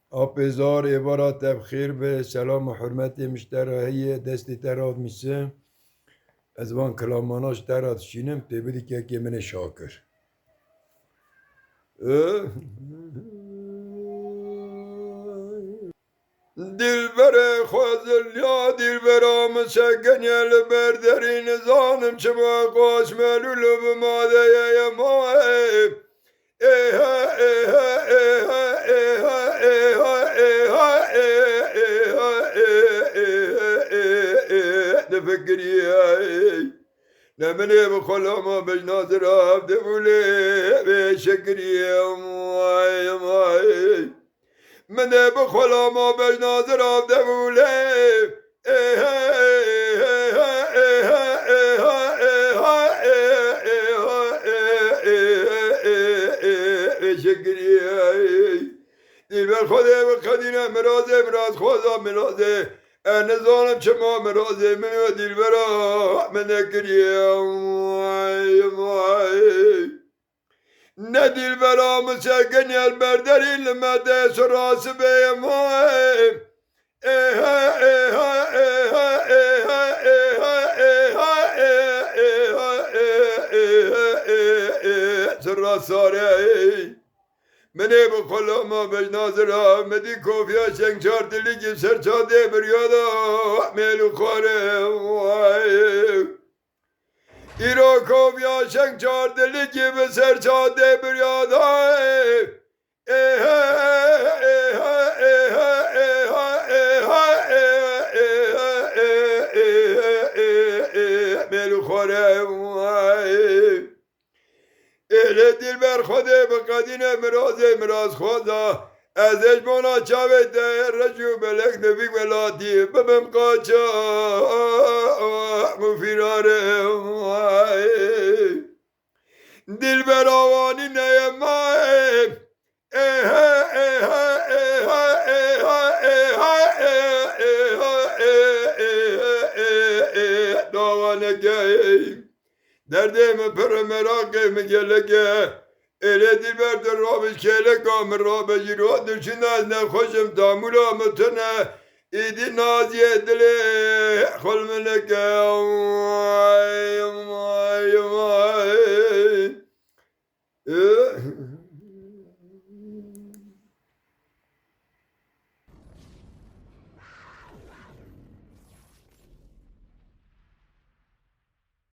آبزار عبارات بخیر به سلام و حرمت مشترهی دستی تراد میشه از وان کلاماناش تراد شینم تبدی که من شاکر دلبر خوزل یا دلبرام سگنیل بردرین زانم چما قاش ملولو بماده یا ماه نفكري نمني بخلا ما بجناز راب دبولي بشكري ماي ماي من بخلا ما بجناز راب دبولي شکری دلبر خوده و خدینه مرازه مراز خوزا مرازه نزانم چما مرازه منو دلبرا من نکریم نه دلبرا مسکن البردری لمده سراس بیمای سراساره منی بخلا ما بجنازرا مدی کوفیا شنگچار دلی کی سرچاده بریادا میلو خواره ایرو کوفیا شنگچار دلی کی سرچاده بریادا میلو خواره اهل دلبر خوده بقدینه مراز خودا از اجمانا چاوه ده رجو بلک نبی ولاتی بمم قاچا مفیراره دلبر آوانی نیمای داوانه گیم دردم پر مراقه میگلگه اله دلبر در رابش کله کام رابش رو درچین از نخوشم تامولا متنه ایدی نازیه دله خل ملکه